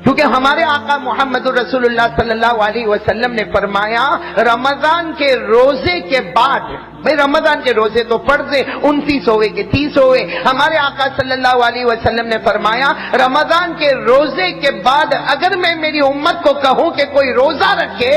کیونکہ ہمارے آقا محمد رسول اللہ صلی اللہ علیہ وسلم نے فرمایا رمضان کے روزے کے بعد، بھئی رمضان کے روزے تو فرض ہے، 29 ہوئے کہ 30 ہوئے، ہمارے آقا صلی اللہ علیہ وسلم نے فرمایا رمضان کے روزے کے بعد اگر میں میری امت کو کہوں کہ کوئی روزہ رکھے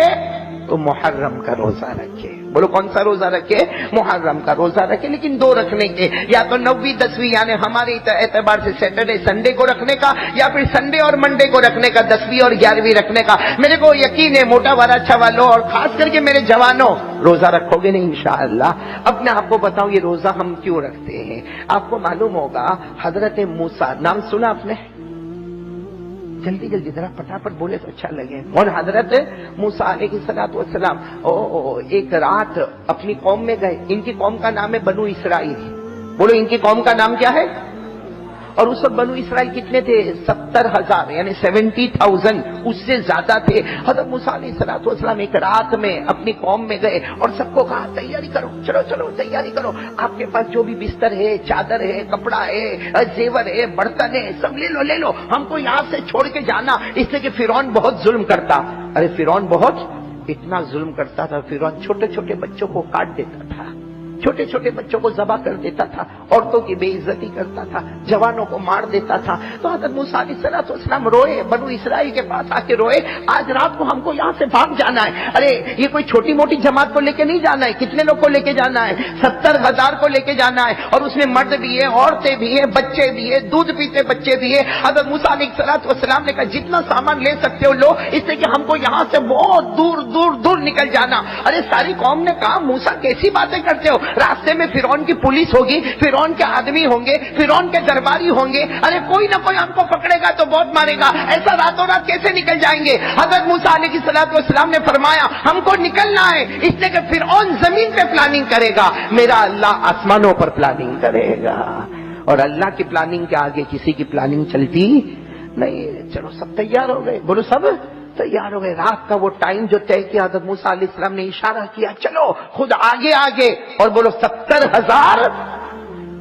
تو محرم کا روزہ رکھے. بولو کون سا روزہ رکھے؟ محرم کا روزہ رکھے. لیکن دو رکھنے کے، یا تو 9ویں 10ویں یعنی ہمارے اعتبار سے سیٹرڈے سنڈے کو رکھنے کا، یا پھر سنڈے اور منڈے کو رکھنے کا، 10ویں اور 11ویں رکھنے کا. میرے کو یقین ہے موٹا والا اچھا والوں اور خاص کر کے میرے جوانوں روزہ رکھو گے نہیں انشاءاللہ. اب میں آپ کو بتاؤں یہ روزہ ہم کیوں رکھتے ہیں. آپ کو معلوم ہوگا حضرت موسیٰ، نام سنا آپ نے؟ جلدی جلدی ذرا پٹافٹ بولے تو اچھا لگے. اور حضرت موسیٰ علیہ السلام ایک رات اپنی قوم میں گئے. ان کی قوم کا نام ہے بنو اسرائیل. بولو ان کی قوم کا نام کیا ہے؟ اور اس وقت بنو اسرائیل کتنے تھے؟ 70,000 یعنی 70,000 اس سے زیادہ تھے. حضرت موسیٰ علیہ السلام ایک رات میں اپنی قوم میں گئے اور سب کو کہا تیاری کرو، چلو چلو تیاری کرو، آپ کے پاس جو بھی بستر ہے، چادر ہے، کپڑا ہے، زیور ہے، برتن ہے، سب لے لو، ہم کو یہاں سے چھوڑ کے جانا. اس لیے کہ فرعون بہت ظلم کرتا. ارے فرعون بہت اتنا ظلم کرتا تھا، فرعون چھوٹے چھوٹے بچوں کو کاٹ دیتا تھا، چھوٹے چھوٹے بچوں کو ذبح کر دیتا تھا، عورتوں کی بے عزتی کرتا تھا، جوانوں کو مار دیتا تھا. تو حضرت موسیٰ علیہ السلام روئے، بنو اسرائیل کے پاس آ کے روئے، آج رات کو ہم کو یہاں سے بھاگ جانا ہے. ارے یہ کوئی چھوٹی موٹی جماعت کو لے کے نہیں جانا ہے. کتنے لوگ کو لے کے جانا ہے؟ 70,000 کو لے کے جانا ہے. اور اس میں مرد بھی ہے، عورتیں بھی ہیں، بچے بھی ہیں، دودھ پیتے بچے بھی ہیں. حضرت موسیٰ علیہ السلام نے کہا جتنا سامان لے سکتے ہو لو، اس لیے کہ ہم کو یہاں سے بہت دور دور دور نکل جانا. ارے ساری قوم نے کہا موسیٰ کیسی باتیں کرتے ہو، راستے میں فرعون کی پولیس ہوگی، فرعون کے آدمی ہوں گے، فرعون کے درباری ہوں گے، ارے کوئی نہ کوئی ہم کو پکڑے گا تو بہت مارے گا، ایسا راتوں رات کیسے نکل جائیں گے. حضرت موسیٰ علیہ السلام نے فرمایا ہم کو نکلنا ہے، اس لیے کہ فرعون زمین پہ پلاننگ کرے گا، میرا اللہ آسمانوں پر پلاننگ کرے گا. اور اللہ کی پلاننگ کے آگے کسی کی پلاننگ چلتی نہیں. چلو سب تیار ہو گئے، بولو سب تیار ہو گئے. رات کا وہ ٹائم جو طے کیا حضرت موسیٰ علیہ السلام نے اشارہ کیا چلو خود آگے آگے، اور بولو 70,000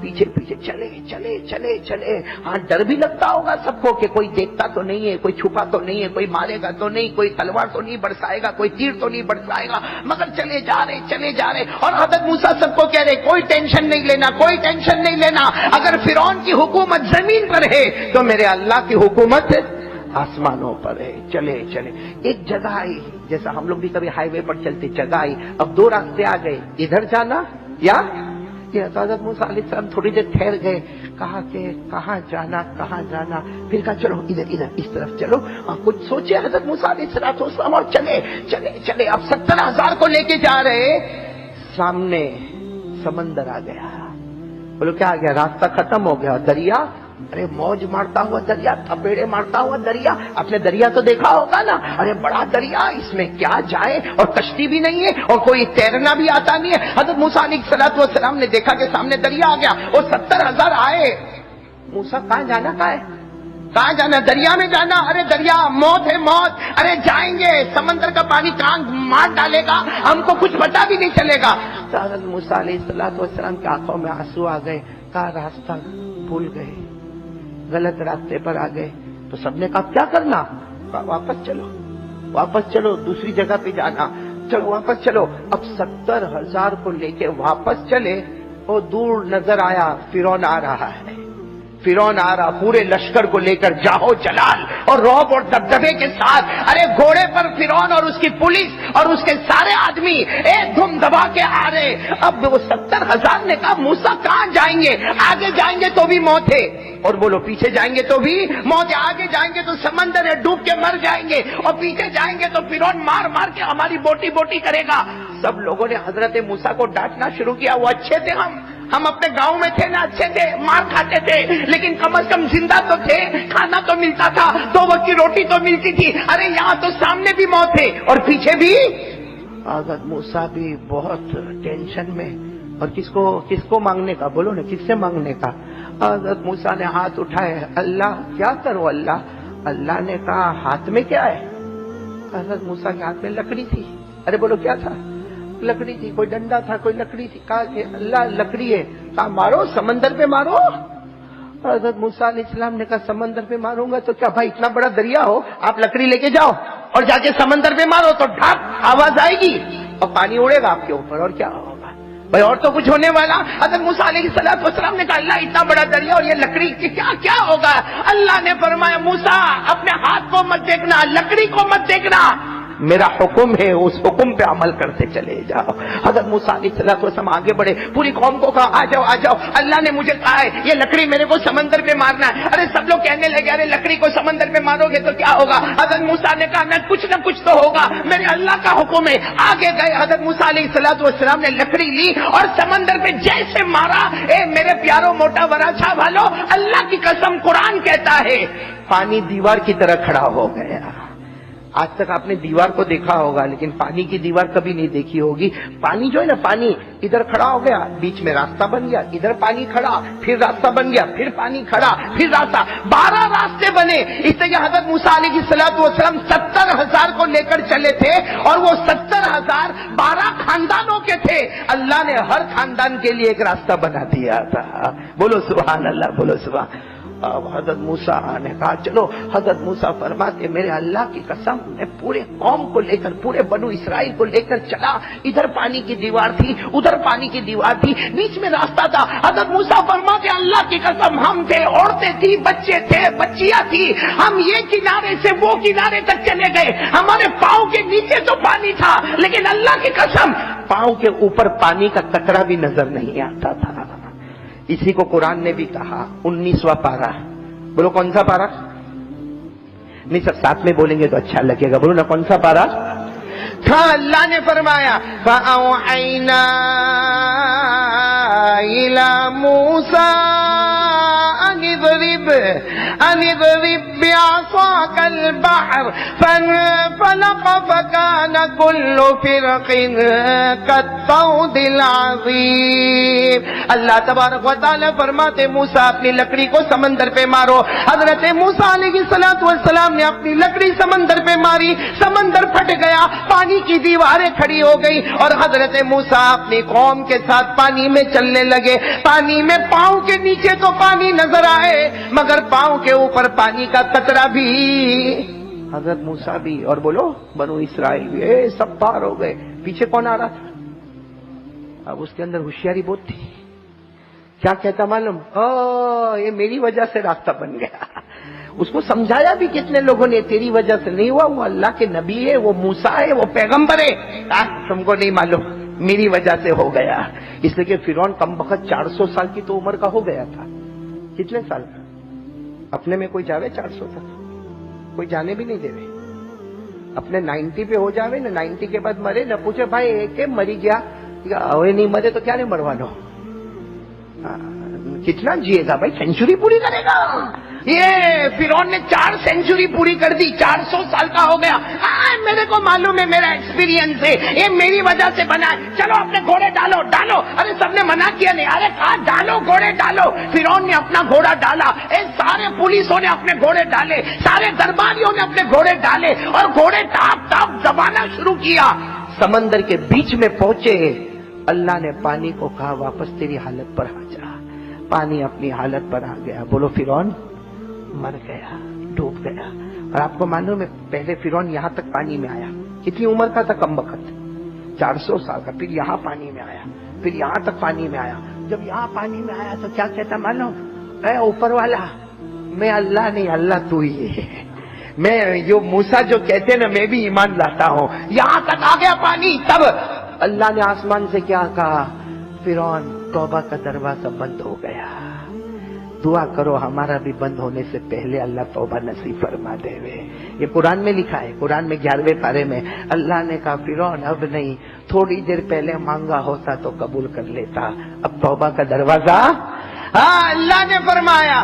پیچھے پیچھے چلے چلے چلے چلے. ہاں ڈر بھی لگتا ہوگا سب کو کہ کوئی دیکھتا تو نہیں ہے، کوئی چھپا تو نہیں ہے، کوئی مارے گا تو نہیں، کوئی تلوار تو نہیں برسائے گا، کوئی تیر تو نہیں برسائے گا، مگر چلے جا رہے. اور حضرت موسیٰ سب کو کہہ رہے کوئی ٹینشن نہیں لینا، کوئی ٹینشن نہیں لینا. اگر فرعون کی حکومت زمین پر ہے تو میرے اللہ کی حکومت آسمانوں پر ہے. چلے چلے ایک جگہ آئی، جیسا ہم لوگ بھی کبھی ہائی وے پر چلتے، جگہ آئی. اب دو راستے آ گئے، ادھر جانا یا حضرت موسیٰ علیہ السلام تھوڑی دیر ٹھہر گئے، کہا کہ کہاں جانا. پھر کہا چلو ادھر اس طرف چلو. کچھ سوچے حضرت موسیٰ علیہ السلام اور چلے. اب 70,000 کو لے کے جا رہے، سامنے سمندر آ گیا. بولو کیا آ گیا؟ راستہ ختم ہو گیا. دریا، ارے موج مارتا ہوا دریا، تھپیڑے مارتا ہوا دریا. آپ نے دریا تو دیکھا ہوگا نا، ارے بڑا دریا، اس میں کیا جائے، اور کشتی بھی نہیں ہے اور کوئی تیرنا بھی آتا نہیں ہے. حضرت موسیٰ علیہ السلام نے دیکھا کہ سامنے دریا آ گیا اور 70,000 آئے. موسیٰ کہاں جانا؟ دریا میں جانا. ارے دریا موت ہے، موت. ارے جائیں گے، سمندر کا پانی کہاں مار ڈالے گا، ہم کو کچھ پتا بھی نہیں چلے گا. حضرت موسیٰ علیہ السلام کی آنکھوں میں آنسو آ گئے. کہا راستہ بھول گئے، غلط راستے پر آ گئے. تو سب نے کہا کیا کرنا؟ واپس چلو دوسری جگہ پہ جانا. چلو واپس چلو. اب 70,000 کو لے کے واپس چلے اور دور نظر آیا فرعون آ رہا ہے. پورے لشکر کو لے کر جاہو جلال اور رعب اور دبدبے کے ساتھ. ارے گھوڑے پر فرعون اور اس کی پولیس اور اس کے سارے آدمی ایک دھم دبا کے آ رہے. اب وہ 70,000 نے کہا موسیٰ کہاں جائیں گے؟ آگے جائیں گے تو بھی موت ہے، اور بولو پیچھے جائیں گے تو بھی موت ہے. آگے جائیں گے تو سمندر ہے، ڈوب کے مر جائیں گے، اور پیچھے جائیں گے تو فرعون مار مار کے ہماری بوٹی کرے گا. سب لوگوں نے حضرت موسیٰ کو ڈانٹنا شروع کیا. وہ اچھے تھے، ہم اپنے گاؤں میں تھے نا، اچھے تھے، مار کھاتے تھے، لیکن کم از کم زندہ تو تھے، کھانا تو ملتا تھا، 2 وقت کی روٹی تو ملتی تھی. ارے یہاں تو سامنے بھی موت ہے اور پیچھے بھی. حضرت موسیٰ بھی بہت ٹینشن میں. اور کس کو مانگنے کا؟ بولو نا، کس سے مانگنے کا؟ حضرت موسیٰ نے ہاتھ اٹھائے، اللہ کیا کرو اللہ. اللہ نے کہا ہاتھ میں کیا ہے؟ حضرت موسیٰ کے ہاتھ میں لکڑی تھی. ارے بولو کیا تھا؟ لکڑی تھی. کوئی ڈنڈا تھا، کوئی لکڑی تھی. کہا کہ اللہ لکڑی ہے. کہا مارو، سمندر پہ مارو. حضرت موسیٰ علیہ السلام نے کہا سمندر پہ ماروں گا تو کیا بھائی اتنا بڑا دریا ہو، آپ لکڑی لے کے جاؤ اور جا کے سمندر پہ مارو تو ڈھاک آواز آئے گی اور پانی اڑے گا آپ کے اوپر، اور کیا ہوگا بھائی، اور تو کچھ ہونے والا۔ حضرت موسیٰ علیہ السلام نے کہا اللہ اتنا بڑا دریا اور یہ لکڑی کیا ہوگا؟ اللہ نے فرمایا موسیٰ اپنے ہاتھ کو مت دیکھنا، لکڑی کو مت دیکھنا، میرا حکم ہے اس حکم پہ عمل کرتے چلے جاؤ۔ حضرت موسیٰ علیہ السلام آگے بڑھے، پوری قوم کو کہا آ جاؤ، اللہ نے مجھے کہا ہے یہ لکڑی میرے کو سمندر پہ مارنا ہے۔ ارے سب لوگ کہنے لگے ارے لکڑی کو سمندر پہ مارو گے تو کیا ہوگا؟ حضرت موسیٰ نے کہا کچھ نہ کچھ تو ہوگا، میرے اللہ کا حکم ہے۔ آگے گئے، حضرت موسیٰ علیہ السلام نے لکڑی لی اور سمندر پہ جیسے مارا، اے میرے پیاروں موٹا وراچا والو، اللہ کی قسم قرآن کہتا ہے پانی دیوار کی طرح کھڑا ہو گیا۔ آج تک آپ نے دیوار کو دیکھا ہوگا لیکن پانی کی دیوار کبھی نہیں دیکھی ہوگی۔ پانی جو ہے نا، پانی ادھر کھڑا ہو گیا، بیچ میں راستہ بن گیا، ادھر پانی کھڑا، پھر راستہ بن گیا، پھر پانی کھڑا، پھر راستہ، 12 راستے بنے۔ اس لیے حضرت موسیٰ علیہ السلام 70,000 کو لے کر چلے تھے اور وہ 70,000 12 خاندانوں کے تھے۔ اللہ نے ہر خاندان کے لیے ایک راستہ بنا دیا تھا۔ بولو سبحان اللہ، بولو سبحان۔ اب حضرت موسیٰ نے کہا چلو، حضرت موسیٰ فرماتے میرے اللہ کی قسم میں پورے قوم کو لے کر، پورے بنو اسرائیل کو لے کر چلا، ادھر پانی کی دیوار تھی، ادھر پانی کی دیوار تھی، بیچ میں راستہ تھا۔ حضرت موسیٰ فرماتے اللہ کی قسم ہم تھے، عورتیں تھی، بچے تھے، بچیاں تھی، ہم یہ کنارے سے وہ کنارے تک چلے گئے، ہمارے پاؤں کے نیچے تو پانی تھا لیکن اللہ کی قسم پاؤں کے اوپر پانی کا قطرہ بھی نظر نہیں آتا تھا۔ اسی کو قرآن نے بھی کہا، 19واں پارہ، بولو کون سا پارہ؟ نہیں سب ساتھ میں بولیں گے تو اچھا لگے گا، بولو نا کون سا پارہ؟ ہاں اللہ نے فرمایا فَأَوْحَيْنَا إِلَى مُوسَىٰ أَنِ اضْرِب بِّعَصَاكَ الْبَحْرَ فَانفَلَقَ فَكَانَ كُلُّ فِرْقٍ كَالطَّوْدِ الْعَظِيمِ۔ اللہ تبارک و تعالیٰ فرماتے موسیٰ اپنی لکڑی کو سمندر پہ مارو۔ حضرت موسیٰ علیہ السلام نے اپنی لکڑی سمندر پہ ماری، سمندر پھٹ گیا، پانی کی دیواریں کھڑی ہو گئی اور حضرت موسیٰ اپنی قوم کے ساتھ پانی میں چلنے لگے۔ پانی میں پاؤں کے نیچے تو پانی نظر آئے مگر پاؤں کے اوپر پانی کا قطرہ بھی۔ حضرت موسیٰ بھی اور بولو بنو اسرائیل بھی سب پار ہو گئے۔ پیچھے کون آ رہا تھا؟ اب اس کے اندر ہوشیاری بہت تھی۔ کیا کہتا معلوم؟ یہ میری وجہ سے راستہ بن گیا۔ اس کو سمجھایا بھی کتنے لوگوں نے، تیری وجہ سے نہیں ہوا، وہ اللہ کے نبی ہے، وہ موسیٰ ہے، وہ پیغمبر ہے، تم کو نہیں معلوم، میری وجہ سے ہو گیا۔ اس لیے کہ فرعون کم بخت 400 سال کی تو عمر کا ہو گیا تھا۔ کتنے سال کا؟ اپنے میں کوئی جاوے 400 تک؟ کوئی جانے بھی نہیں دے رہے۔ اپنے 90 پہ ہو جاوے نا، 90 کے بعد مرے نہ پوچھے بھائی ایک مری گیا، نہیں مرے تو کیا نہیں مروا لو، کتنا جیے گا بھائی، سینچری پوری کرے گا۔ یہ فرعون نے 4 سینچری پوری کر دی، 400 سال کا ہو گیا۔ میرے کو معلوم ہے، میرا ایکسپیرینس ہے، یہ میری وجہ سے بنا ہے، چلو اپنے گھوڑے ڈالو۔ ارے سب نے منع کیا نہیں، ارے کہا ڈالو گھوڑے ڈالو۔ فرعون نے اپنا گھوڑا ڈالا، سارے پولیسوں نے اپنے گھوڑے ڈالے، سارے درباریوں نے اپنے گھوڑے ڈالے اور گھوڑے ٹاپ دبانا شروع کیا۔ سمندر کے بیچ میں پہنچے، اللہ نے پانی کو کہا واپس تیری حالت پر آ جا۔ پانی اپنی حالت پر آ گیا۔ بولو فرعون مر گیا، ڈوب گیا۔ اور آپ کو معلوم ہے پہلے فرعون یہاں تک پانی میں آیا، کتنی عمر کا تھا؟ کم بخت 400 سال کا۔ پھر یہاں پانی میں آیا، پھر یہاں تک پانی میں آیا۔ جب یہاں پانی میں آیا تو کیا کہتا معلوم؟ اے اوپر والا، میں اللہ نہیں، اللہ تو ہی ہے۔ میں جو موسیٰ جو کہتے نا میں بھی ایمان لاتا ہوں۔ یہاں تک آ گیا پانی، تب اللہ نے آسمان سے کیا کہا؟ فرعون توبہ کا دروازہ بند ہو گیا، دعا کرو ہمارا بھی بند ہونے سے پہلے اللہ توبہ نصیب فرما دے وے۔ یہ قرآن میں لکھا ہے، قرآن میں 11ویں پارے میں اللہ نے کہا فرعون اب نہیں، تھوڑی دیر پہلے مانگا ہوتا تو قبول کر لیتا، اب توبہ کا دروازہ۔ اللہ نے فرمایا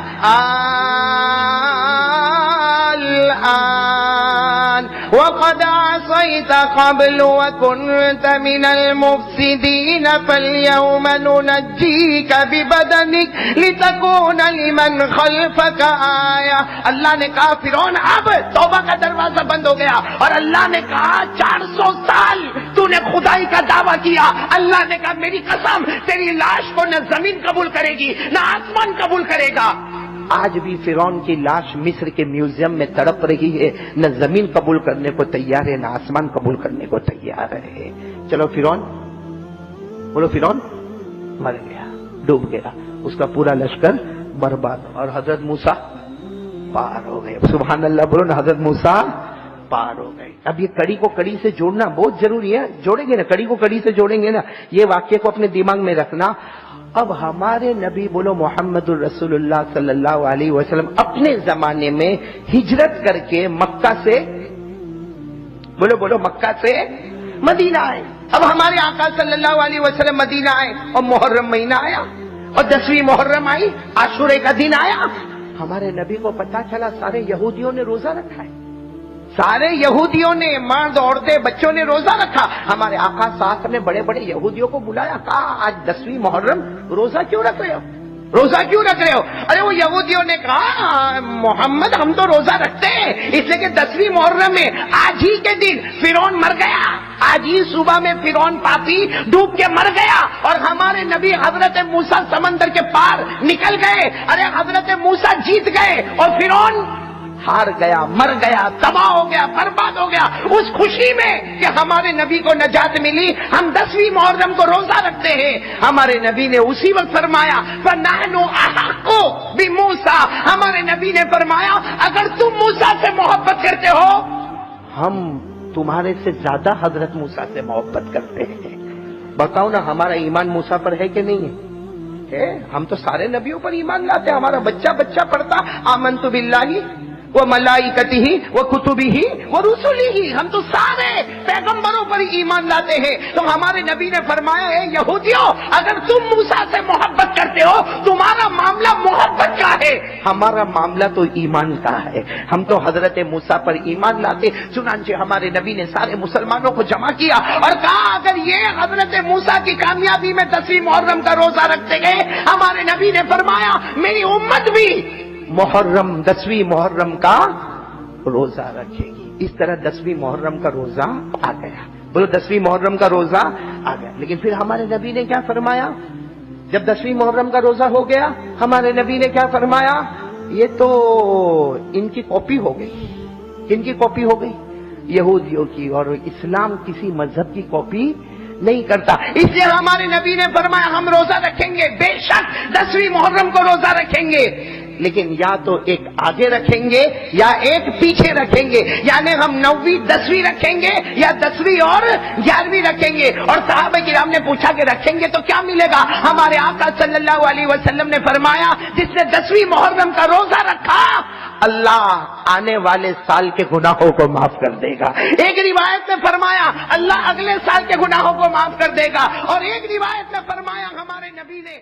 الآن وقد عصيت قبل وكنت من المفسدين فاليوم ننجيك ببدنك لتكون لمن خلفك آية۔ اللہ نے کہا فرعون اب توبہ کا دروازہ بند ہو گیا، اور اللہ نے کہا 400 سال تو نے خدائی کا دعویٰ کیا، اللہ نے کہا میری قسم تیری لاش کو نہ زمین قبول کرے گی نہ آسمان قبول کرے گا۔ آج بھی فرعون کی لاش مصر کے میوزیم میں تڑپ رہی ہے، نہ زمین قبول کرنے کو تیار ہے، نہ آسمان قبول کرنے کو تیار ہے۔ چلو فرعون، بولو فرعون مر گیا، ڈوب گیا، اس کا پورا لشکر برباد، اور حضرت موسیٰ پار ہو گئے۔ سبحان اللہ بولو نا، حضرت موسیٰ پار ہو گئے۔ اب یہ کڑی کو کڑی سے جوڑنا بہت ضروری ہے، جوڑیں گے نا، کڑی کو کڑی سے جوڑیں گے نا، یہ واقعے کو اپنے دماغ میں رکھنا۔ اب ہمارے نبی بولو محمد الرسول اللہ صلی اللہ علیہ وسلم اپنے زمانے میں ہجرت کر کے مکہ سے بولو مکہ سے مدینہ آئے۔ اب ہمارے آقا صلی اللہ علیہ وسلم مدینہ آئے اور محرم مہینہ آیا اور 10ویں محرم آئی، عاشورے کا دن آیا۔ ہمارے نبی کو پتا چلا سارے یہودیوں نے روزہ رکھا ہے، سارے یہودیوں نے، مرد عورتیں بچوں نے روزہ رکھا۔ ہمارے آقا ساتھ نے بڑے بڑے یہودیوں کو بلایا، کہا آج 10ویں محرم روزہ کیوں رکھ رہے ہو، روزہ کیوں رکھ رہے ہو؟ ارے وہ یہودیوں نے کہا محمد ہم تو روزہ رکھتے ہیں، اس لیے کہ 10ویں محرم میں آج ہی کے دن فرعون مر گیا، آج ہی صبح میں فرعون پاپی ڈوب کے مر گیا اور ہمارے نبی حضرت موسیٰ سمندر کے پار نکل گئے۔ ارے حضرت موسیٰ جیت گئے اور فرعون ہار گیا، مر گیا، تباہ ہو گیا، برباد ہو گیا۔ اس خوشی میں کہ ہمارے نبی کو نجات ملی، ہم 10ویں محرم کو روزہ رکھتے ہیں۔ ہمارے نبی نے اسی وقت فرمایا فَنَحْنُ أَحَقُّ بِمُوسَىٰ، ہمارے نبی نے فرمایا اگر تم موسیٰ سے محبت کرتے ہو ہم تمہارے سے زیادہ حضرت موسیٰ سے محبت کرتے ہیں۔ بتاؤ نا ہمارا ایمان موسیٰ پر ہے کہ نہیں ہے؟ ہم تو سارے نبیوں پر ایمان لاتے ہیں، ہمارا بچہ پڑھتا آمنت باللہ وملائکتہ وکتبہ ورسلہ، ہم تو سارے پیغمبروں پر ایمان لاتے ہیں۔ تو ہمارے نبی نے فرمایا اے یہودیوں اگر تم موسیٰ سے محبت کرتے ہو تمہارا معاملہ محبت کا ہے، ہمارا معاملہ تو ایمان کا ہے، ہم تو حضرت موسیٰ پر ایمان لاتے۔ چنانچہ ہمارے نبی نے سارے مسلمانوں کو جمع کیا اور کہا اگر یہ حضرت موسیٰ کی کامیابی میں 10ویں محرم کا روزہ رکھتے گئے، ہمارے نبی نے فرمایا میری امت بھی محرم 10ویں محرم کا روزہ رکھے گی۔ اس طرح 10ویں محرم کا روزہ آ گیا، بولو 10ویں محرم کا روزہ آ گیا۔ لیکن پھر ہمارے نبی نے کیا فرمایا جب 10ویں محرم کا روزہ ہو گیا؟ ہمارے نبی نے کیا فرمایا یہ تو ان کی کاپی ہو گئی۔ کن کی کاپی ہو گئی؟ یہودیوں کی، اور اسلام کسی مذہب کی کاپی نہیں کرتا، اس لیے ہمارے نبی نے فرمایا ہم روزہ رکھیں گے، بے شک 10ویں محرم کو روزہ رکھیں گے، لیکن یا تو ایک آگے رکھیں گے یا ایک پیچھے رکھیں گے، یعنی ہم 9ویں 10ویں رکھیں گے یا 10ویں اور 11ویں رکھیں گے۔ اور صحابہ کرام نے پوچھا کہ رکھیں گے تو کیا ملے گا؟ ہمارے آقا صلی اللہ علیہ وسلم نے فرمایا جس نے 10ویں محرم کا روزہ رکھا اللہ آنے والے سال کے گناہوں کو معاف کر دے گا۔ ایک روایت میں فرمایا اللہ اگلے سال کے گناہوں کو معاف کر دے گا، اور ایک روایت میں فرمایا ہمارے نبی نے